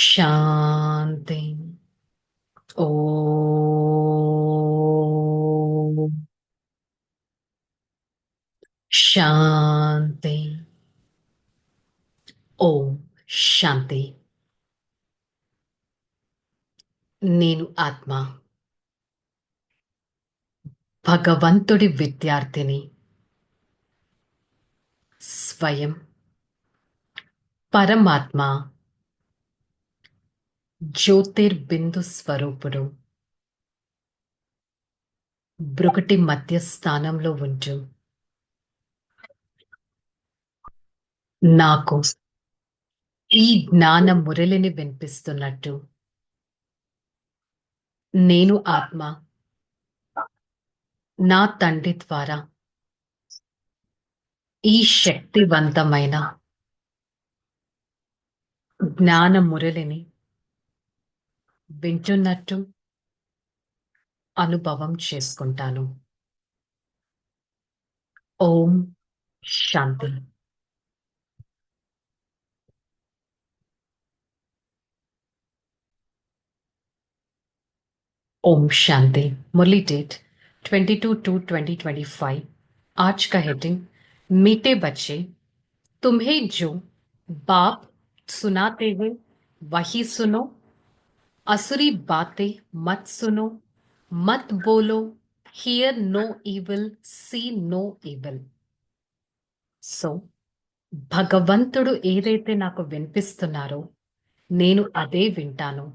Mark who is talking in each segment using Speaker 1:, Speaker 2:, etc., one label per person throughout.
Speaker 1: శాంతి. ఓం శాంతి. ఓం శాంతి. నేను ఆత్మ, భగవంతుడి విద్యార్థిని, స్వయం పరమాత్మ, జ్యోతిర్బిందు స్వరూపుడు, బ్రుకటి మధ్య స్థానంలో ఉంటూ నాకు ఈ జ్ఞాన మురళిని వినిపిస్తున్నట్టు నేను ఆత్మ నా తండ్రి ద్వారా ఈ శక్తివంతమైన జ్ఞాన మురళిని వింటున్నట్టు అనుభవం చేసుకుంటాను. ఓం శాంతి. ओम शांति. मुरली डेट 22/2/2025. आज का हेडिंग, मीठे बच्चे, तुम्हें जो बाप सुनाते हैं वही सुनो, असुरी बातें मत सुनो, मत बोलो, hear no evil, see no evil. So భగవంతుడు ఏదైతే నాకు వినిపిస్తున్నారో నేను అదే వింటాను.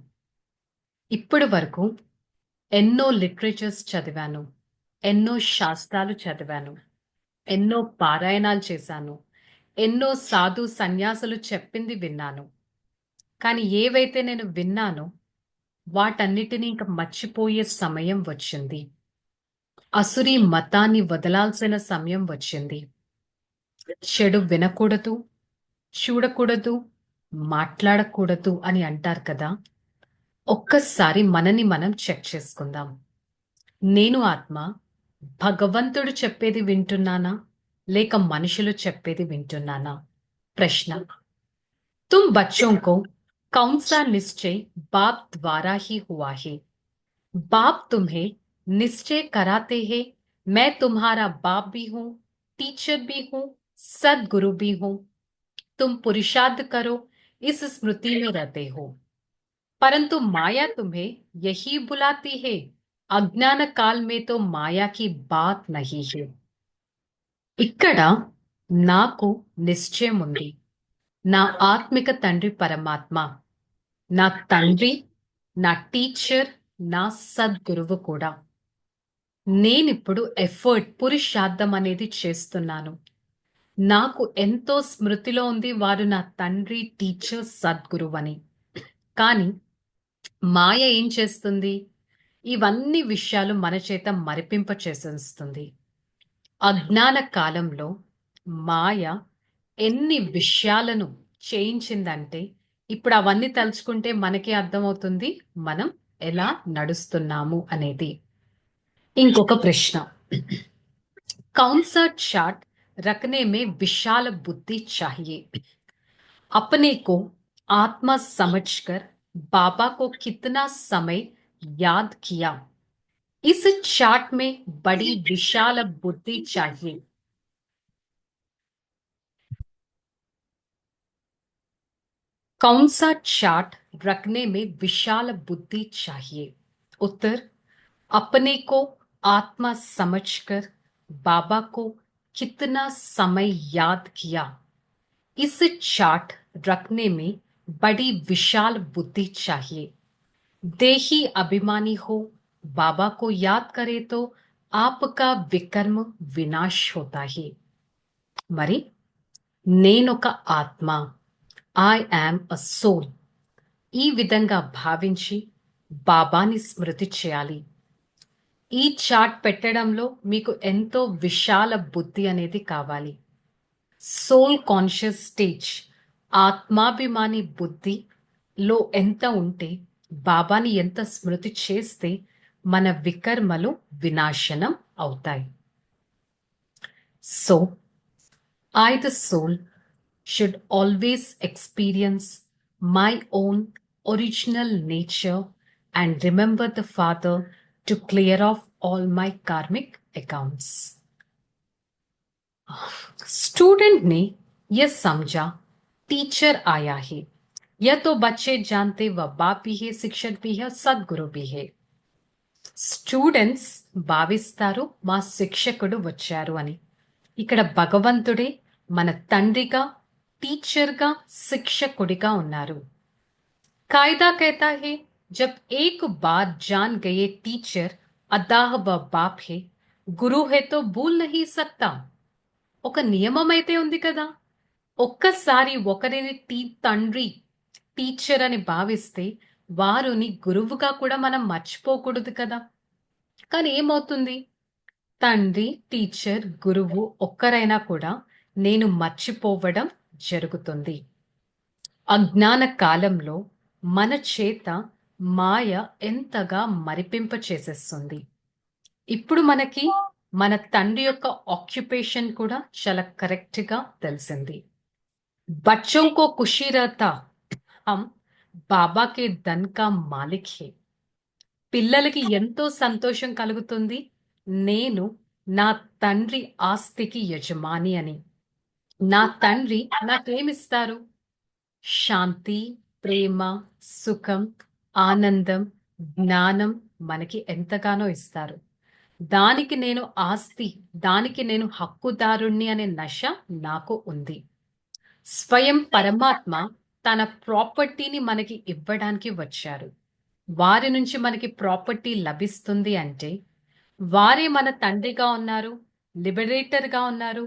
Speaker 1: ఇప్పటి వరకు ఎన్నో లిటరేచర్స్ చదివాను, ఎన్నో శాస్త్రాలు చదివాను, ఎన్నో పారాయణాలు చేశాను, ఎన్నో సాధు సన్యాసులు చెప్పింది విన్నాను. కానీ ఏవైతే నేను విన్నానో వాటన్నిటినీ ఇంక మర్చిపోయే సమయం వచ్చింది. అసురీ మతాన్ని వదలాల్సిన సమయం వచ్చింది. చెడు వినకూడదు, చూడకూడదు, మాట్లాడకూడదు అని అంటారు కదా. ఒక్కసారి మనని మనం చెక్ చేసుకుందాం. నేను ఆత్మ భగవంతుడు చెప్పేది వింటున్నానా లేక మనుషులు చెప్పేది వింటున్నానా? ప్రశ్న. तुम बच्चों को कौन सा निश्चय बाप द्वारा ही हुआ है? बाप तुम्हें निश्चय कराते हैं, मैं तुम्हारा बाप भी हूं, टीचर भी हूं, सदगुरु भी हूं, तुम पुरुषार्थ करो, इस स्मृति में रहते हो. परंतु माया तुम्हें यही बुलाती है. अज्ञान काल में तो माया की बात नहीं है. ఇక్కడ నాకు నిశ్చయం ఉంది. నా ఆత్మిక తండ్రి పరమాత్మ, నా తండ్రి, నా టీచర్, నా సద్గురువు కూడా. నేనిప్పుడు పురుషార్థం అనేది చేస్తున్నాను. నాకు ఎంతో స్మృతిలో ఉంది వారు నా తండ్రి, టీచర్, సద్గురువు అని. కానీ మాయ ఏం చేస్తుంది? ఇవన్నీ విషయాలు మన చేత మరిపింప చేసేస్తుంది. అజ్ఞాన కాలంలో మాయ ఎన్ని విషయాలను చేయించిందంటే ఇప్పుడు అవన్నీ తలుచుకుంటే మనకే అర్థమవుతుంది మనం ఎలా నడుస్తున్నాము అనేది. ఇంకొక ప్రశ్న. कौन सा चार्ट रखने में विशाल बुद्धि चाहिए? अपने को आत्मा समझकर बाबा को कितना समय याद किया? इस चार्ट में बड़ी विशाल बुद्धि चाहिए. कौन सा चार्ट रखने में विशाल बुद्धि चाहिए? उत्तर. अपने को आत्मा समझकर बाबा को कितना समय याद किया? इस चार्ट रखने में बड़ी विशाल बुद्धि चाहिए. देही अभिमानी हो, बाबा को याद करे तो आपका विकर्म विनाश होता है. మరి నేనొక ఆత్మ, ఐ యామ్ అ సోల్, ఈ విధంగా భావించి బాబాని స్మృతి చేయాలి. ఈ చార్ట్ పెట్టడంలో మీకు ఎంతో విశాల బుద్ధి అనేది కావాలి. సోల్ కాన్షియస్ స్టేజ్, ఆత్మాభిమాని బుద్ధిలో ఎంత ఉంటే బాబాని ఎంత స్మృతి చేస్తే మన వికర్మలు వినాశనం అవుతాయి. So I, the soul, should always experience my own original nature and remember the Father to clear off all my karmic accounts. Student ने यह समझा टीचर आया है, यह तो बच्चे जानते वह बाप भी है, शिक्षक भी है, सद्गुरु भी है. స్టూడెంట్స్ భావిస్తారు మా శిక్షకుడు వచ్చారు అని. ఇక్కడ భగవంతుడే మన తండ్రిగా, టీచర్గా, శిక్షకుడిగా ఉన్నారు. कायदा कहता है जब एक बार जान गए टीचर अदाह व बाप है, గురు है तो भूल नहीं सकता. ఒక నియమం అయితే ఉంది కదా, ఒక్కసారి ఒకరిని తండ్రి, టీచర్ అని భావిస్తే వారిని గురువుగా కూడా మనం మర్చిపోకూడదు కదా. కానీ ఏమవుతుంది, తండ్రి, టీచర్, గురువు ఒక్కరైనా కూడా నేను మర్చిపోవడం జరుగుతుంది. అజ్ఞాన కాలంలో మన చేత మాయ ఎంతగా మరిపింప చేసేస్తుంది. ఇప్పుడు మనకి మన తండ్రి యొక్క ఆక్యుపేషన్ కూడా చాలా కరెక్ట్ గా తెలిసింది. బచ్చోं को खुशी रहता हम బాబా కే ధన్ కా మాలిక్ హే. పిల్లలకి ఎంతో సంతోషం కలుగుతుంది, నేను నా తండ్రి ఆస్తికి యజమాని అని. నా తండ్రి నాకేమిస్తారు? శాంతి, ప్రేమ, సుఖం, ఆనందం, జ్ఞానం మనకి ఎంతగానో ఇస్తారు. దానికి నేను ఆస్తి, దానికి నేను హక్కుదారుణ్ణి అనే నశ నాకు ఉంది. స్వయం పరమాత్మ తన ప్రాపర్టీని మనకి ఇవ్వడానికి వచ్చారు. వారి నుంచి మనకి ప్రాపర్టీ లభిస్తుంది అంటే వారే మన తండ్రిగా ఉన్నారు, లిబరేటర్గా ఉన్నారు,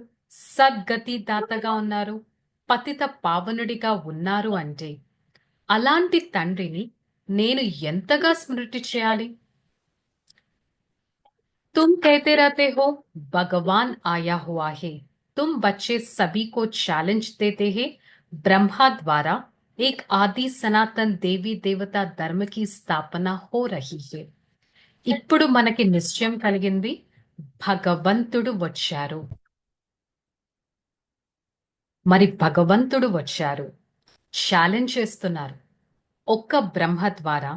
Speaker 1: సద్గతి దాతగా ఉన్నారు, పతిత పావనుడిగా ఉన్నారు అంటే అలాంటి తండ్రిని నేను ఎంతగా స్మృతి చేయాలి? तुम कहते रहते हो भगवान आया हुआ है, तुम बच्चे सभी को चैलेंज देते हैं. ब्रह्मा द्वारा एक आदि सनातन देवी देवता धर्म की स्थापना हो रही है. ఇప్పుడు మనకి నిశ్చయం కలిగింది, భగవంతుడు వచ్చారు. మరి భగవంతుడు వచ్చారు, ఛాలెంజ్ చేస్తున్నారు. ఒక్క బ్రహ్మ ద్వారా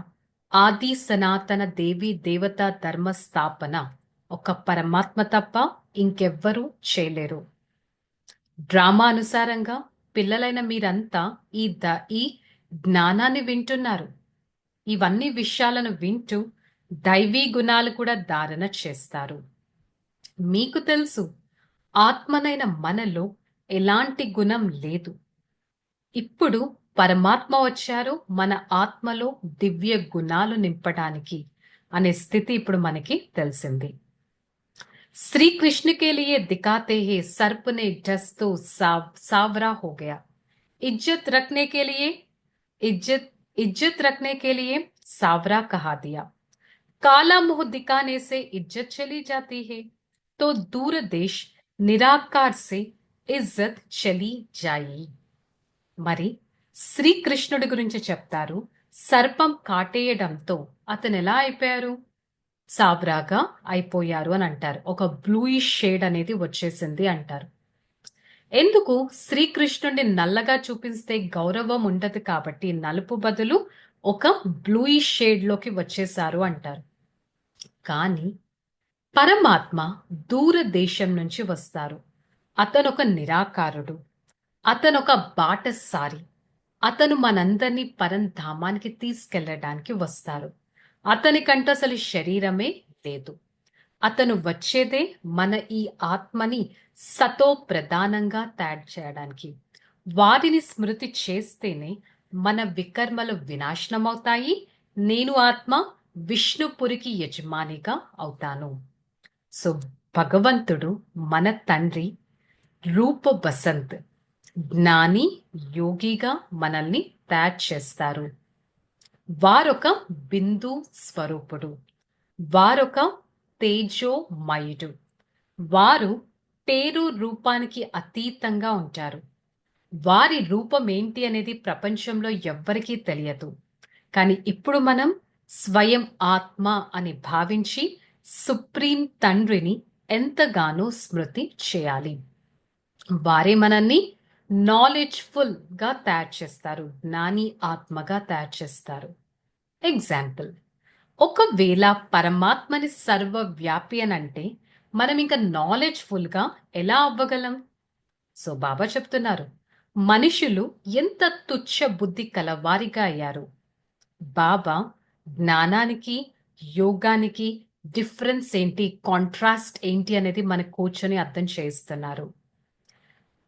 Speaker 1: ఆది సనాతన దేవి దేవతా ధర్మ స్థాపన ఒక పరమాత్మ తప్ప ఇంకెవ్వరూ చేయలేరు. డ్రామా అనుసారంగా పిల్లలైన మీరంతా ఈ జ్ఞానాన్ని వింటున్నారు. ఇవన్నీ విషయాలను వింటూ దైవీ గుణాలు కూడా ధారణ చేస్తారు. మీకు తెలుసు, ఆత్మనైన మనలో ఎలాంటి గుణం లేదు. ఇప్పుడు పరమాత్మ వచ్చారు మన ఆత్మలో దివ్య గుణాలు నింపడానికి అనే స్థితి ఇప్పుడు మనకి తెలిసింది. श्री कृष्ण के लिए दिखाते हैं सर्प ने डस तो सावरा हो गया. इज्जत रखने के लिए सावरा कहा दिया. काला मुंह दिखाने से इज्जत चली जाती है, तो दूर देश निराकार से इज्जत चली जाई. మరి శ్రీకృష్ణుడి గురించి చెప్తారు. సర్పం కాటేయడంతో అతను ఎలా అయిపోయారు? సావ్రాగా అయిపోయారు అని అంటారు. ఒక బ్లూయిష్ షేడ్ అనేది వచ్చేసింది అంటారు. ఎందుకు? శ్రీకృష్ణుడిని నల్లగా చూపిస్తే గౌరవం ఉండదు కాబట్టి నలుపు బదులు ఒక బ్లూయిష్ షేడ్ లోకి వచ్చేసారు అంటారు. కానీ పరమాత్మ దూర దేశం నుంచి వస్తారు. అతను ఒక నిరాకారుడు, అతను ఒక బాటసారి. అతను మనందరినీ పరంధామానికి తీసుకెళ్లడానికి వస్తారు. అతనికంటూ అసలు శరీరమే లేదు. అతను వచ్చేదే మన ఈ ఆత్మని సతో ప్రధానంగా తయారు చేయడానికి. వారిని స్మృతి చేస్తేనే మన వికర్మలు వినాశనమవుతాయి. నేను ఆత్మ విష్ణుపురికి యజమానిగా అవుతాను. సో భగవంతుడు మన తండ్రి రూప బసంత్, జ్ఞాని, యోగిగా మనల్ని తయారు చేస్తారు. వారొక బిందు స్వరూపుడు, వారొక తేజోమయుడు. వారు పేరు రూపానికి అతీతంగా ఉంటారు. వారి రూపం ఏంటి అనేది ప్రపంచంలో ఎవ్వరికీ తెలియదు. కానీ ఇప్పుడు మనం స్వయం ఆత్మ అని భావించి సుప్రీం తండ్రిని ఎంతగానో స్మృతి చేయాలి. వారే మనల్ని నాలెడ్జ్ఫుల్ గా తయారు చేస్తారు, జ్ఞాని ఆత్మగా తయారు చేస్తారు. ఎగ్జాంపుల్, ఒకవేళ పరమాత్మని సర్వవ్యాపి అని అంటే మనం ఇంకా నాలెడ్జ్ఫుల్ గా ఎలా అవ్వగలం? సో బాబా చెప్తున్నారు, మనుషులు ఎంత తుచ్చ బుద్ధి కలవారిగా అయ్యారు. బాబా జ్ఞానానికి, యోగానికి డిఫరెన్స్ ఏంటి, కాంట్రాస్ట్ ఏంటి అనేది మనకు కూర్చొని అర్థం చేయిస్తున్నారు.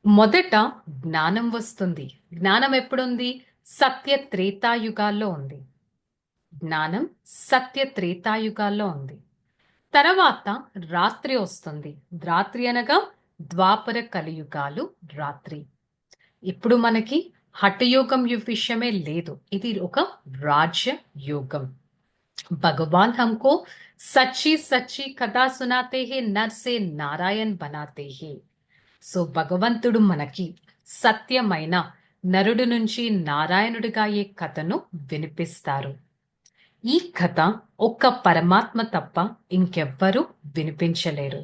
Speaker 1: మొదట జ్ఞానం వస్తుంది. జ్ఞానం ఎప్పుడుంది? సత్య త్రేతాయుగాల్లో ఉంది. జ్ఞానం సత్య త్రేతాయుగాల్లో ఉంది. తర్వాత రాత్రి వస్తుంది. రాత్రి అనగా ద్వాపర కలియుగాలు రాత్రి. ఇప్పుడు మనకి హఠయోగం విషయమే లేదు, ఇది ఒక రాజయోగం. भगवान हमको सच्ची सच्ची कथा सुनाते हैं, नर से नारायण बनाते हैं. సో భగవంతుడు మనకి సత్యమైన నరుడు నుంచి నారాయణుడిగా అయ్యే కథను వినిపిస్తారు. ఈ కథ ఒక్క పరమాత్మ తప్ప ఇంకెవ్వరూ వినిపించలేరు.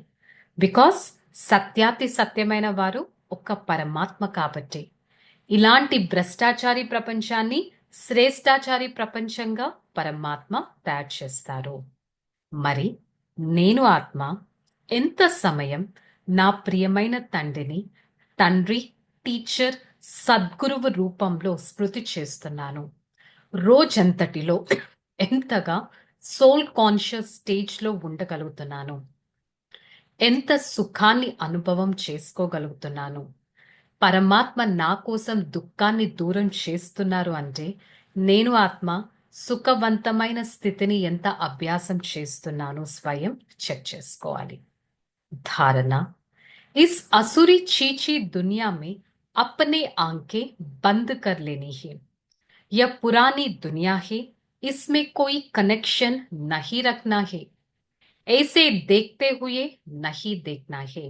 Speaker 1: బికాస్ సత్యాతి సత్యమైన వారు ఒక్క పరమాత్మ కాబట్టి. ఇలాంటి భ్రష్టాచారి ప్రపంచాన్ని శ్రేష్టాచారి ప్రపంచంగా పరమాత్మ తయారు చేస్తారు. మరి నేను ఆత్మ ఎంత సమయం నా ప్రియమైన తండ్రిని, తండ్రి, టీచర్, సద్గురువు రూపంలో స్మృతి చేస్తున్నాను. రోజంతటిలో ఎంతగా సోల్ కాన్షియస్ స్టేజ్లో ఉండగలుగుతున్నాను, ఎంత సుఖాన్ని అనుభవం చేసుకోగలుగుతున్నాను. పరమాత్మ నా కోసం దుఃఖాన్ని దూరం చేస్తున్నారు అంటే నేను ఆత్మ సుఖవంతమైన స్థితిని ఎంత అభ్యాసం చేస్తున్నాను స్వయం చెక్ చేసుకోవాలి. धारणा, इस असुरी चीची दुनिया में अपने आंखें बंद कर लेनी है. यह पुरानी दुनिया है, इसमें कोई कनेक्शन नहीं रखना है. ऐसे देखते हुए नहीं देखना है.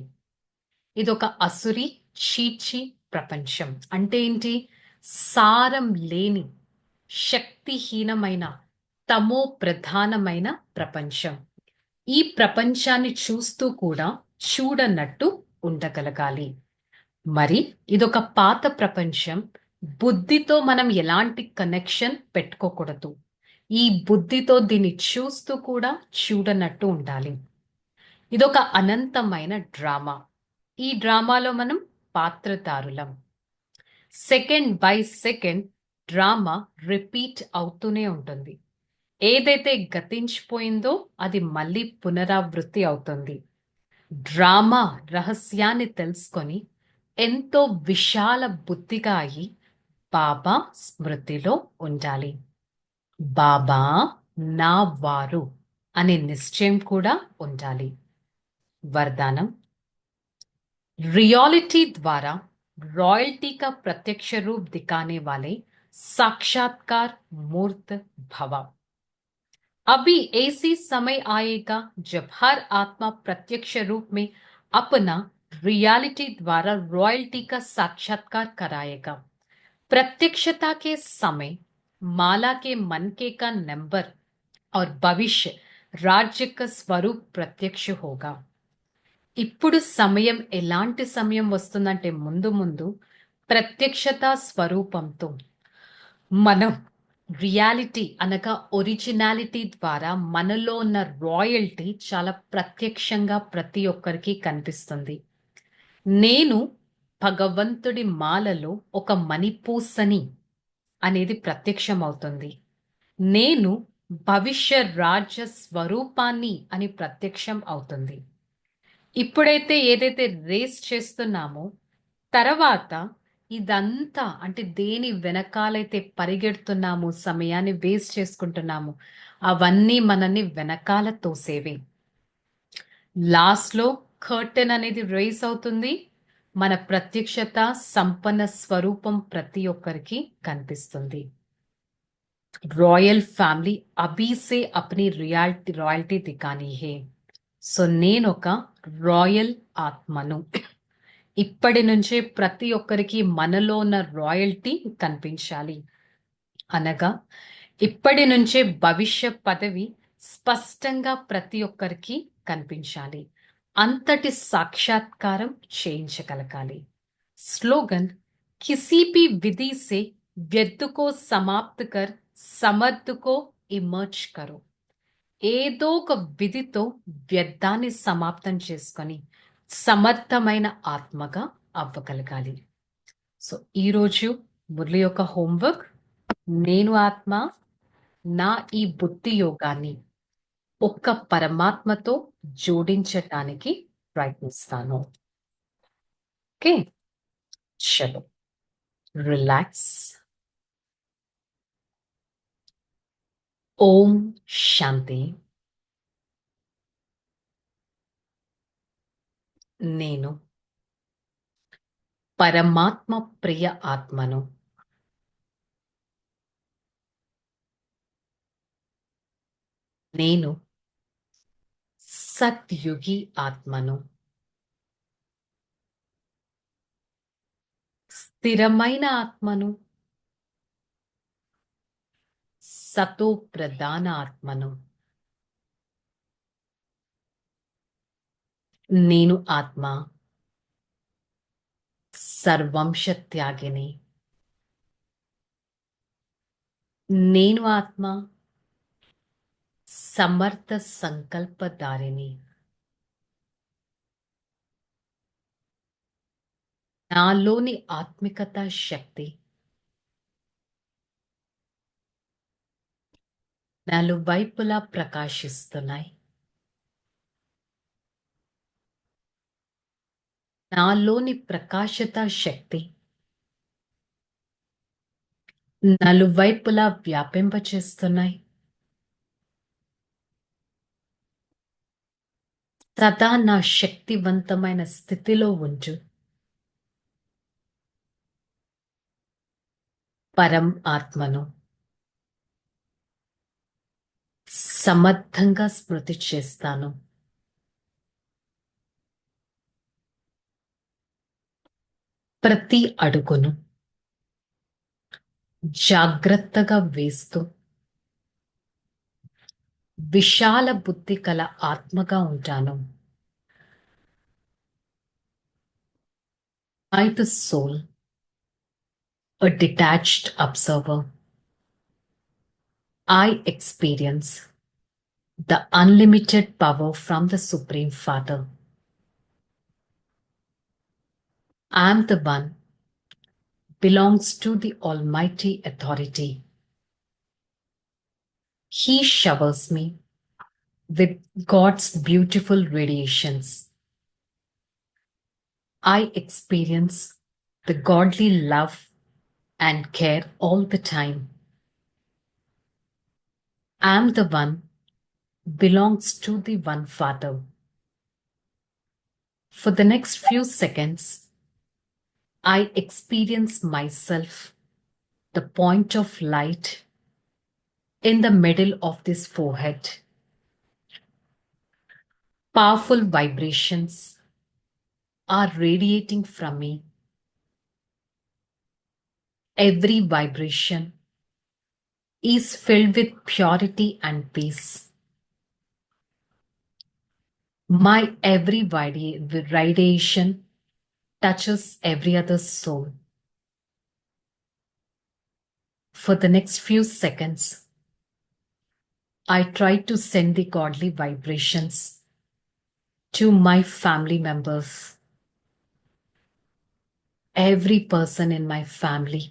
Speaker 1: ఇదొక అసురి చీచి ప్రపంచం. అంటే ఏంటి? సారం లేని, శక్తిహీనమైన, తమో ప్రధానమైన ప్రపంచం. ఈ ప్రపంచాన్ని చూస్తూ కూడా చూడనట్టు ఉండగలగాలి. మరి ఇదొక పాత ప్రపంచం. బుద్ధితో మనం ఎలాంటి కనెక్షన్ పెట్టుకోకూడదు. ఈ బుద్ధితో దీన్ని చూస్తూ కూడా చూడనట్టు ఉండాలి. ఇదొక అనంతమైన డ్రామా. ఈ డ్రామాలో మనం పాత్రధారులం. Second by second drama repeat అవుతూనే ఉంటుంది. ఏదైతే గతించిపోయిందో అది మళ్ళీ పునరావృత్తి అవుతుంది. డ్రామా రహస్యాన్ని తెలుసుకొని ఎంతో విశాల బుద్ధిగా అయి బాబా స్మృతిలో ఉండాలి. బాబా నా వారు అనే నిశ్చయం కూడా ఉండాలి. వరదానం, रियलिटी द्वारा रॉयल्टी का प्रत्यक्ष रूप दिखाने वाले साक्षात्कार मूर्त भव. अभी ऐसी समय आएगा जब हर आत्मा प्रत्यक्ष रूप में अपना रियलिटी द्वारा रॉयल्टी का साक्षात्कार कराएगा. प्रत्यक्षता के समय माला के मनके का नंबर और भविष्य राज्य का स्वरूप प्रत्यक्ष होगा. ఇప్పుడు సమయం ఎలాంటి సమయం వస్తుందంటే ముందు ముందు ప్రత్యక్షత స్వరూపంతో మనం రియాలిటీ అనగా ఒరిజినాలిటీ ద్వారా మనలో ఉన్న రాయల్టీ చాలా ప్రత్యక్షంగా ప్రతి ఒక్కరికి కనిపిస్తుంది. నేను భగవంతుడి మాలలో ఒక మణిపూసని అనేది ప్రత్యక్షం అవుతుంది. నేను భవిష్య రాజ్య స్వరూపాన్ని అని ప్రత్యక్షం అవుతుంది. ఇప్పుడైతే ఏదైతే రేస్ చేస్తున్నామో తర్వాత ఇదంతా అంటే దేని వెనకాలైతే పరిగెడుతున్నాము, సమయాన్ని వేస్ట్ చేసుకుంటున్నాము, అవన్నీ మనల్ని వెనకాల తోసేవి. లాస్ట్లో కర్టెన్ అనేది రేస్ అవుతుంది. మన ప్రత్యక్షత సంపన్న స్వరూపం ప్రతి ఒక్కరికి కనిపిస్తుంది. రాయల్ ఫ్యామిలీ అభీ సే అప్ని రాయల్టీ దిఖానీ హే. సో నేను ఒక రాయల్ ఆత్మను. ఇప్పటి నుంచే ప్రతి ఒక్కరికి మనలో ఉన్న రాయల్టీ కనిపించాలి. అనగా ఇప్పటి నుంచే భవిష్య పదవి స్పష్టంగా ప్రతి ఒక్కరికి కనిపించాలి. అంతటి సాక్షాత్కారం చేయించగలగాలి. స్లోగన్, किसी भी विधि से व्यर्थ को समाप्त कर समर्थ को इमर्ज करो. ఏదో ఒక విధితో వ్యర్థాన్ని సమాప్తం చేసుకొని సమర్థమైన ఆత్మగా అవ్వగలగాలి. సో ఈరోజు మురళి యొక్క హోంవర్క్, నేను ఆత్మ నా ఈ బుద్ధి యోగాన్ని ఒక్క పరమాత్మతో జోడించటానికి ప్రయత్నిస్తాను. ఓకే, చలో రిలాక్స్. ఓం శాంతి. నేను పరమాత్మ ప్రియ ఆత్మను. నేను సత్యుగి ఆత్మను. స్థిరమైన ఆత్మను. సతో ప్రధాన ఆత్మను. నేను ఆత్మ సర్వంశ త్యాగిని. నేను ఆత్మ సమర్థ సంకల్పదారిని. నాలోని ఆత్మికత శక్తి నలువైపులా ప్రకాశిస్తున్నాయి. నాలోని ప్రకాశత శక్తి నలువైపులా వ్యాపింపచేస్తున్నాయి. సదా నా శక్తివంతమైన స్థితిలో ఉంచు. పరం ఆత్మను సమర్థంగా స్మృతి చేస్తాను. ప్రతి అడుగును జాగ్రత్తగా వేస్తూ విశాల బుద్ధి కల ఆత్మగా ఉంటాను. I, the soul, a detached observer, I experience the unlimited power from the Supreme Father. I am the one belongs to the Almighty Authority. He showers me with God's beautiful radiations. I experience the godly love and care all the time. I am the one belongs to the One Father. For the next few seconds, I experience myself, the point of light in the middle of this forehead. Powerful vibrations are radiating from me. Every vibration is filled with purity and peace. My every radiation touches every other soul. For the next few seconds, I try to send the godly vibrations to my family members. Every person in my family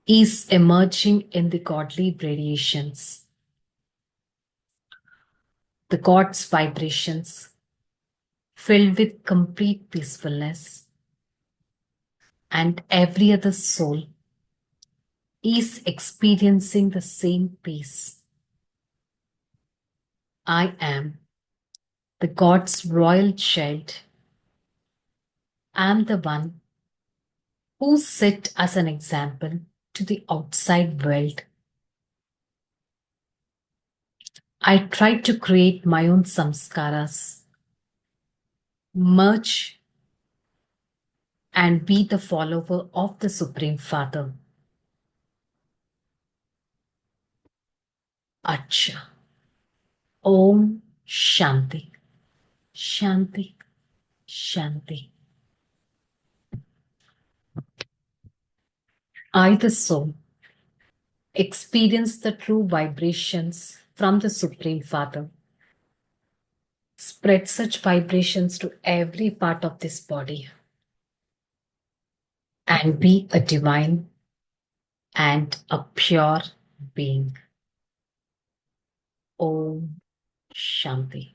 Speaker 1: is emerging in the godly radiations. The God's vibrations filled with complete peacefulness, and every other soul is experiencing the same peace. I am the God's royal child. I am the one who set as an example to the outside world. I try to create my own samskaras, merge and be the follower of the Supreme Father. Acha. Om Shanti. Shanti. Shanti. I, the soul, experience the true vibrations from the Supreme Father. Spread such vibrations to every part of this body and be a divine and a pure being. Om Shanti.